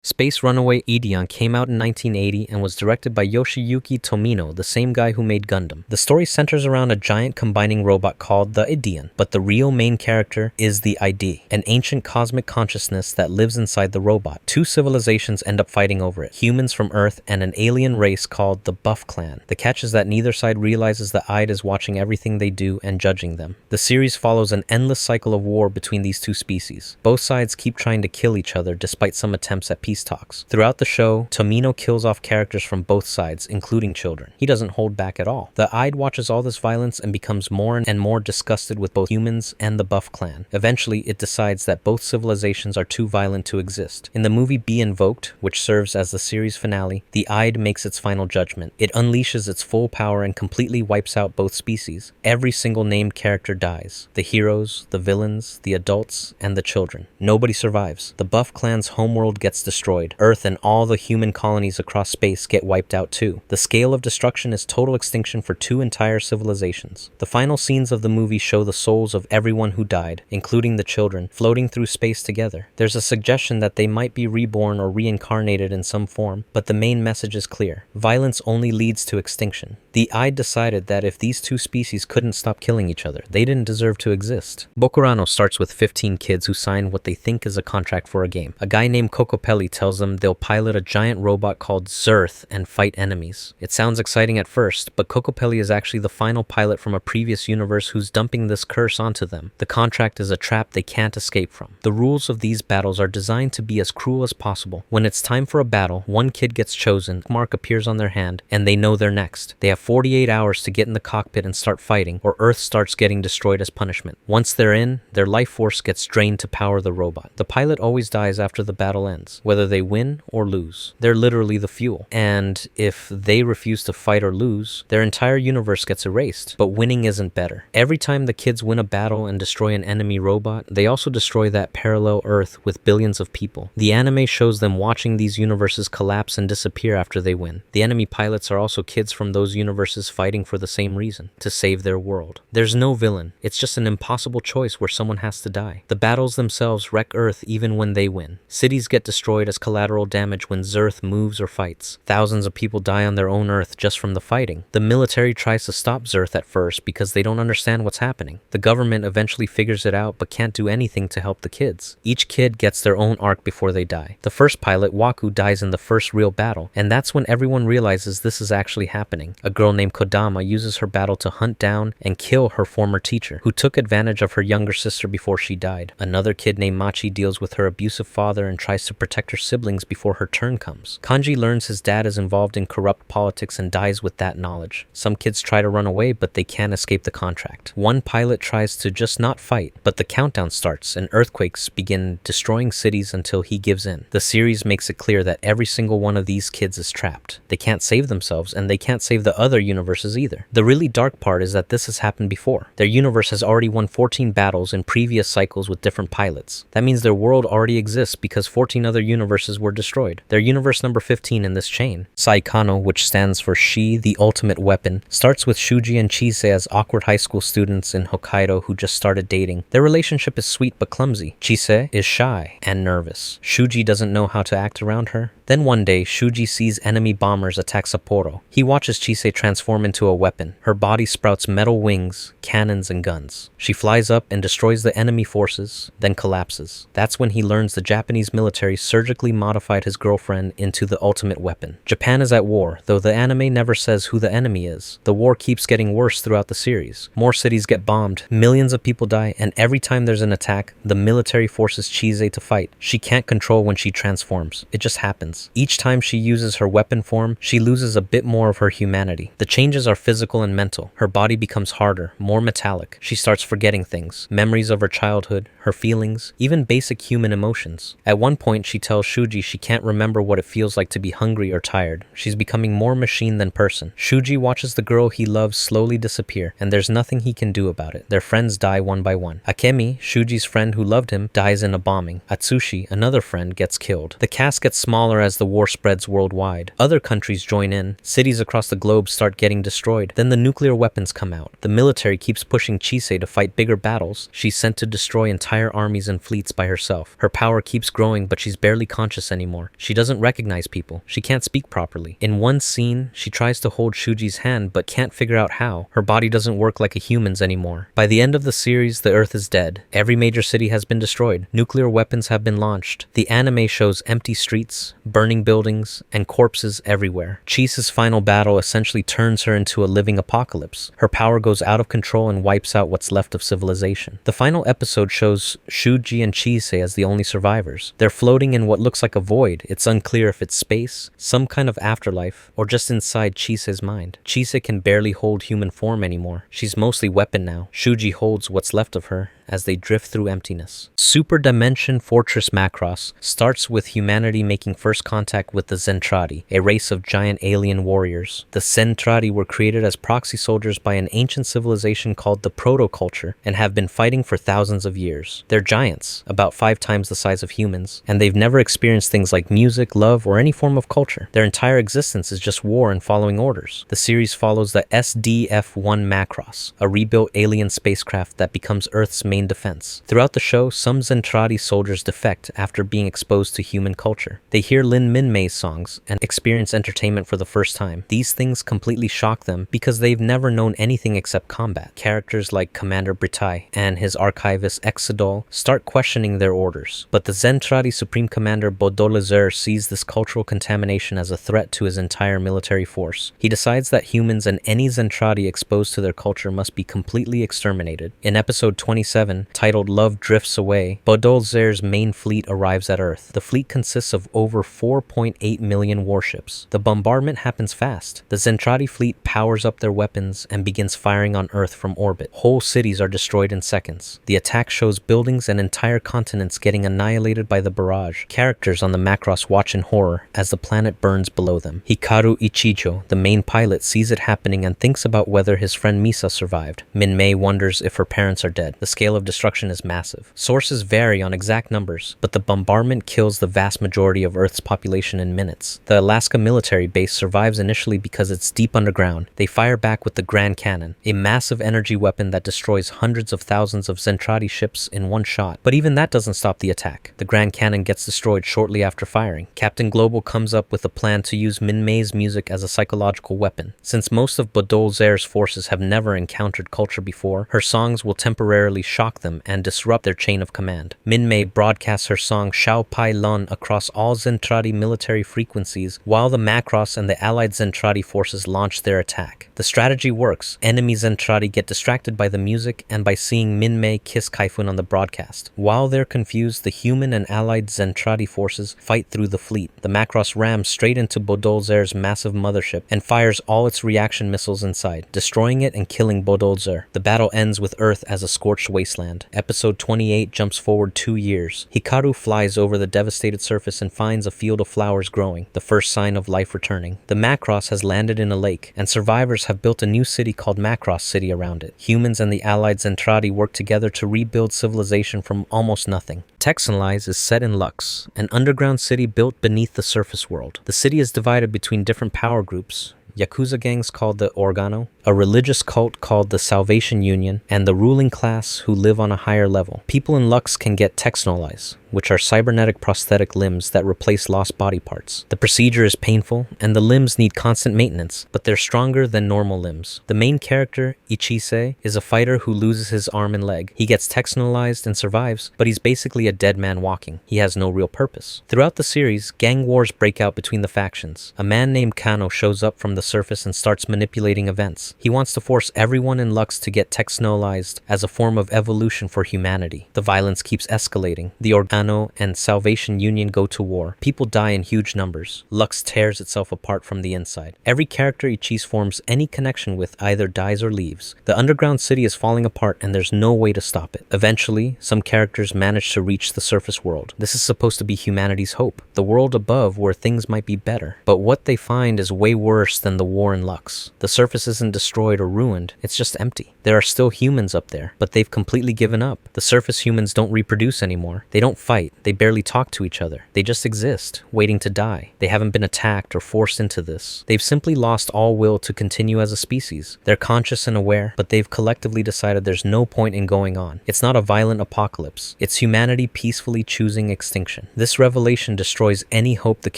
Space Runaway Ideon came out in 1980 and was directed by Yoshiyuki Tomino, the same guy who made Gundam. The story centers around a giant combining robot called the Ideon, but the real main character is the ID, an ancient cosmic consciousness that lives inside the robot. Two civilizations end up fighting over it, humans from Earth and an alien race called the Buff Clan. The catch is that neither side realizes the ID is watching everything they do and judging them. The series follows an endless cycle of war between these two species. Both sides keep trying to kill each other despite some attempts at peace talks. Throughout the show, Tomino kills off characters from both sides, including children. He doesn't hold back at all. The Ide watches all this violence and becomes more and more disgusted with both humans and the Buff Clan. Eventually, it decides that both civilizations are too violent to exist. In the movie Be Invoked, which serves as the series finale, the Ide makes its final judgment. It unleashes its full power and completely wipes out both species. Every single named character dies. The heroes, the villains, the adults, and the children. Nobody survives. The Buff Clan's homeworld gets destroyed. Earth and all the human colonies across space get wiped out too. The scale of destruction is total extinction for two entire civilizations. The final scenes of the movie show the souls of everyone who died, including the children, floating through space together. There's a suggestion that they might be reborn or reincarnated in some form, but the main message is clear. Violence only leads to extinction. The Ide decided that if these two species couldn't stop killing each other, they didn't deserve to exist. Bokurano starts with 15 kids who sign what they think is a contract for a game. A guy named Kokopelli tells them they'll pilot a giant robot called Zerth and fight enemies. It sounds exciting at first, but Kokopelli is actually the final pilot from a previous universe who's dumping this curse onto them. The contract is a trap they can't escape from. The rules of these battles are designed to be as cruel as possible. When it's time for a battle, one kid gets chosen, a mark appears on their hand, and they know they're next. They have 48 hours to get in the cockpit and start fighting, or Earth starts getting destroyed as punishment. Once they're in, their life force gets drained to power the robot. The pilot always dies after the battle ends, whether they win or lose. They're literally the fuel. And if they refuse to fight or lose, their entire universe gets erased. But winning isn't better. Every time the kids win a battle and destroy an enemy robot, they also destroy that parallel Earth with billions of people. The anime shows them watching these universes collapse and disappear after they win. The enemy pilots are also kids from those universes fighting for the same reason, to save their world. There's no villain. It's just an impossible choice where someone has to die. The battles themselves wreck Earth even when they win. Cities get destroyed as collateral damage when Zerth moves or fights. Thousands of people die on their own Earth just from the fighting. The military tries to stop Zerth at first because they don't understand what's happening. The government eventually figures it out but can't do anything to help the kids. Each kid gets their own arc before they die. The first pilot, Waku, dies in the first real battle, and that's when everyone realizes this is actually happening. A girl named Kodama uses her battle to hunt down and kill her former teacher, who took advantage of her younger sister before she died. Another kid named Machi deals with her abusive father and tries to protect her siblings before her turn comes. Kanji learns his dad is involved in corrupt politics and dies with that knowledge. Some kids try to run away, but they can't escape the contract. One pilot tries to just not fight, but the countdown starts and earthquakes begin destroying cities until he gives in. The series makes it clear that every single one of these kids is trapped. They can't save themselves, and they can't save the other universes either. The really dark part is that this has happened before. Their universe has already won 14 battles in previous cycles with different pilots. That means their world already exists because 14 other universes were destroyed. Their universe number 15 in this chain, Saikano, which stands for She, the Ultimate Weapon, starts with Shuji and Chise as awkward high school students in Hokkaido who just started dating. Their relationship is sweet but clumsy. Chise is shy and nervous. Shuji doesn't know how to act around her. Then one day, Shuji sees enemy bombers attack Sapporo. He watches Chise transform into a weapon. Her body sprouts metal wings, cannons, and guns. She flies up and destroys the enemy forces, then collapses. That's when he learns the Japanese military surgically modified his girlfriend into the ultimate weapon. Japan is at war, though the anime never says who the enemy is. The war keeps getting worse throughout the series. More cities get bombed, millions of people die, and every time there's an attack, the military forces Chise to fight. She can't control when she transforms. It just happens. Each time she uses her weapon form, she loses a bit more of her humanity. The changes are physical and mental. Her body becomes harder, more metallic. She starts forgetting things, memories of her childhood, her feelings, even basic human emotions. At one point, she tells Shuji she can't remember what it feels like to be hungry or tired. She's becoming more machine than person. Shuji watches the girl he loves slowly disappear, and there's nothing he can do about it. Their friends die one by one. Akemi, Shuji's friend who loved him, dies in a bombing. Atsushi, another friend, gets killed. The cast gets smaller as as the war spreads worldwide. Other countries join in, cities across the globe start getting destroyed, then the nuclear weapons come out. The military keeps pushing Chise to fight bigger battles. She's sent to destroy entire armies and fleets by herself. Her power keeps growing, but she's barely conscious anymore. She doesn't recognize people. She can't speak properly. In one scene, she tries to hold Shuji's hand, but can't figure out how. Her body doesn't work like a human's anymore. By the end of the series, the Earth is dead. Every major city has been destroyed. Nuclear weapons have been launched. The anime shows empty streets, burning buildings, and corpses everywhere. Chise's final battle essentially turns her into a living apocalypse. Her power goes out of control and wipes out what's left of civilization. The final episode shows Shuji and Chise as the only survivors. They're floating in what looks like a void. It's unclear if it's space, some kind of afterlife, or just inside Chise's mind. Chise can barely hold human form anymore. She's mostly weapon now. Shuji holds what's left of her as they drift through emptiness. Super Dimension Fortress Macross starts with humanity making first contact with the Zentradi, a race of giant alien warriors. The Zentradi were created as proxy soldiers by an ancient civilization called the Proto-Culture and have been fighting for thousands of years. They're giants, about 5 times the size of humans, and they've never experienced things like music, love, or any form of culture. Their entire existence is just war and following orders. The series follows the SDF-1 Macross, a rebuilt alien spacecraft that becomes Earth's main defense. Throughout the show, some Zentradi soldiers defect after being exposed to human culture. They hear Lin Minmei's songs and experience entertainment for the first time. These things completely shock them because they've never known anything except combat. Characters like Commander Britai and his archivist Exodol start questioning their orders, but the Zentradi Supreme Commander Bodolazer sees this cultural contamination as a threat to his entire military force. He decides that humans and any Zentradi exposed to their culture must be completely exterminated. In episode 27, titled Love Drifts Away, Bodolzer's main fleet arrives at Earth. The fleet consists of over 4.8 million warships. The bombardment happens fast. The Zentradi fleet powers up their weapons and begins firing on Earth from orbit. Whole cities are destroyed in seconds. The attack shows buildings and entire continents getting annihilated by the barrage. Characters on the Macross watch in horror as the planet burns below them. Hikaru Ichijo, the main pilot, sees it happening and thinks about whether his friend Misa survived. Minmei wonders if her parents are dead. The scale of destruction is massive. Sources vary on exact numbers, but the bombardment kills the vast majority of Earth's population in minutes. The Alaska military base survives initially because it's deep underground. They fire back with the Grand Cannon, a massive energy weapon that destroys hundreds of thousands of Zentradi ships in one shot. But even that doesn't stop the attack. The Grand Cannon gets destroyed shortly after firing. Captain Global comes up with a plan to use Minmei's music as a psychological weapon. Since most of Bodolzer's forces have never encountered culture before, her songs will temporarily shock them and disrupt their chain of command. Minmei broadcasts her song Xiao Pai Lun across all Zentradi military frequencies while the Macross and the allied Zentradi forces launch their attack. The strategy works. Enemy Zentradi get distracted by the music and by seeing Minmei kiss Kaifun on the broadcast. While they're confused, the human and allied Zentradi forces fight through the fleet. The Macross rams straight into Bodolzer's massive mothership and fires all its reaction missiles inside, destroying it and killing Bodolzer. The battle ends with Earth as a scorched wasteland. Episode 28 jumps forward 2 years. Hikaru flies over the devastated surface and finds a field of flowers growing, the first sign of life returning. The Macross has landed in a lake, and survivors have built a new city called Macross City around it. Humans and the allied Zentradi work together to rebuild civilization from almost nothing. Texhnolyze is set in Lux, an underground city built beneath the surface world. The city is divided between different power groups: Yakuza gangs called the Organo, a religious cult called the Salvation Union, and the ruling class who live on a higher level. People in Lux can get Texhnolyze, which are cybernetic prosthetic limbs that replace lost body parts. The procedure is painful, and the limbs need constant maintenance, but they're stronger than normal limbs. The main character, Ichise, is a fighter who loses his arm and leg. He gets Texhnolyzed and survives, but he's basically a dead man walking. He has no real purpose. Throughout the series, gang wars break out between the factions. A man named Kano shows up from the surface and starts manipulating events. He wants to force everyone in Lux to get Texhnolyzed as a form of evolution for humanity. The violence keeps escalating. The Organo and Salvation Union go to war. People die in huge numbers. Lux tears itself apart from the inside. Every character Ichise forms any connection with either dies or leaves. The underground city is falling apart and there's no way to stop it. Eventually, some characters manage to reach the surface world. This is supposed to be humanity's hope, the world above where things might be better. But what they find is way worse than the war in Lux. The surface isn't destroyed or ruined, it's just empty. There are still humans up there, but they've completely given up. The surface humans don't reproduce anymore. They don't fight, they barely talk to each other. They just exist, waiting to die. They haven't been attacked or forced into this. They've simply lost all will to continue as a species. They're conscious and aware, but they've collectively decided there's no point in going on. It's not a violent apocalypse. It's humanity peacefully choosing extinction. This revelation destroys any hope the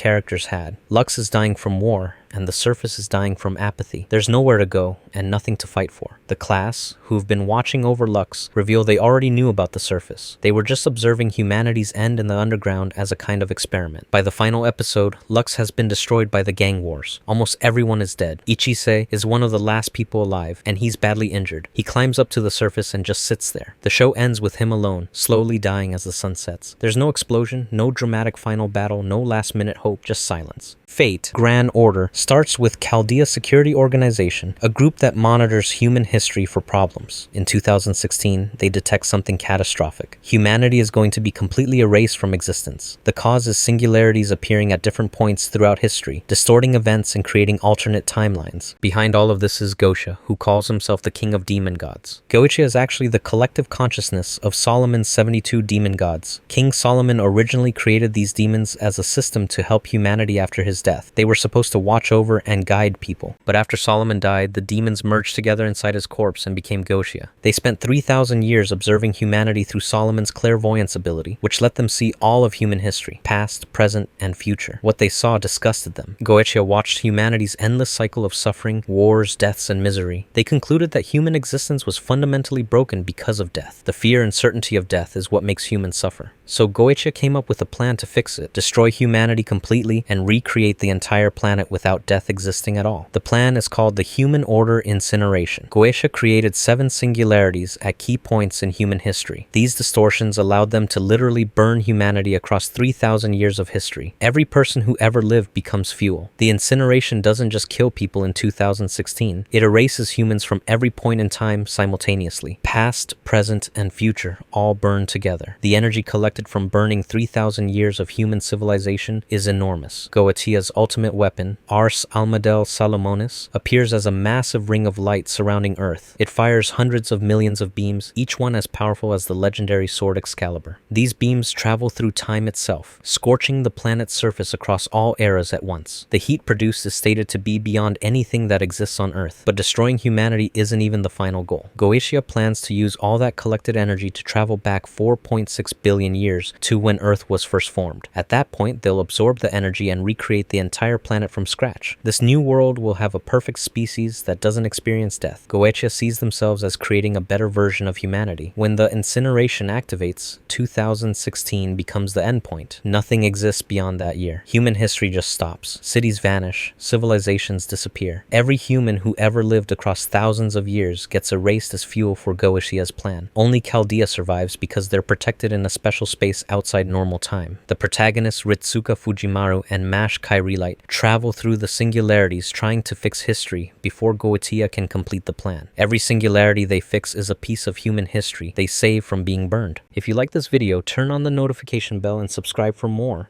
characters had. Lux is dying from war, and the surface is dying from apathy. There's nowhere to go and nothing to fight for. The class, who've been watching over Lux, reveal they already knew about the surface. They were just observing humanity's end in the underground as a kind of experiment. By the final episode, Lux has been destroyed by the gang wars. Almost everyone is dead. Ichise is one of the last people alive, and he's badly injured. He climbs up to the surface and just sits there. The show ends with him alone, slowly dying as the sun sets. There's no explosion, no dramatic final battle, no last-minute hope, just silence. Fate, Grand Order, starts with Chaldea Security Organization, a group that monitors human history for problems. In 2016, they detect something catastrophic. Humanity is going to be completely erased from existence. The cause is singularities appearing at different points throughout history, distorting events and creating alternate timelines. Behind all of this is Gosha, who calls himself the king of demon gods. Goichi is actually the collective consciousness of Solomon's 72 demon gods. King Solomon originally created these demons as a system to help humanity after his death. They were supposed to watch over and guide people. But after Solomon died, the demons merged together inside his corpse and became Goshia. They spent 3,000 years observing humanity through Solomon's clairvoyance ability, which let them see all of human history, past, present, and future. What they saw disgusted them. Goetia watched humanity's endless cycle of suffering, wars, deaths, and misery. They concluded that human existence was fundamentally broken because of death. The fear and certainty of death is what makes humans suffer. So Goetia came up with a plan to fix it, destroy humanity completely, and recreate the entire planet without death existing at all. The plan is called the Human Order Incineration. Goetia created 7 singularities at key points in human history. These distortions allowed them to literally burn humanity across 3,000 years of history. Every person who ever lived becomes fuel. The incineration doesn't just kill people in 2016, it erases humans from every point in time simultaneously. Past, present, and future all burn together. The energy collected from burning 3,000 years of human civilization is enormous. Goetia's ultimate weapon, Ars Almadel Salomonis, appears as a massive ring of light surrounding Earth. It fires hundreds of millions of beams, each one as powerful as the legendary sword Excalibur. These beams travel through time itself, scorching the planet's surface across all eras at once. The heat produced is stated to be beyond anything that exists on Earth, but destroying humanity isn't even the final goal. Goetia plans to use all that collected energy to travel back 4.6 billion years to when Earth was first formed. At that point, they'll absorb the energy and recreate the entire planet from scratch. This new world will have a perfect species that doesn't experience death. Goetia sees themselves as creating a better version of humanity. When the incineration activates, 2016 becomes the endpoint. Nothing exists beyond that year. Human history just stops. Cities vanish. Civilizations disappear. Every human who ever lived across thousands of years gets erased as fuel for Goetia's plan. Only Chaldea survives because they're protected in a special space outside normal time. The protagonists Ritsuka Fujimaru and Mash Kairilight travel through the singularities trying to fix history before Goetia can complete the plan. Every singularity they fix is a piece of human history they save from being burned. If you like this video, turn on the notification bell and subscribe for more.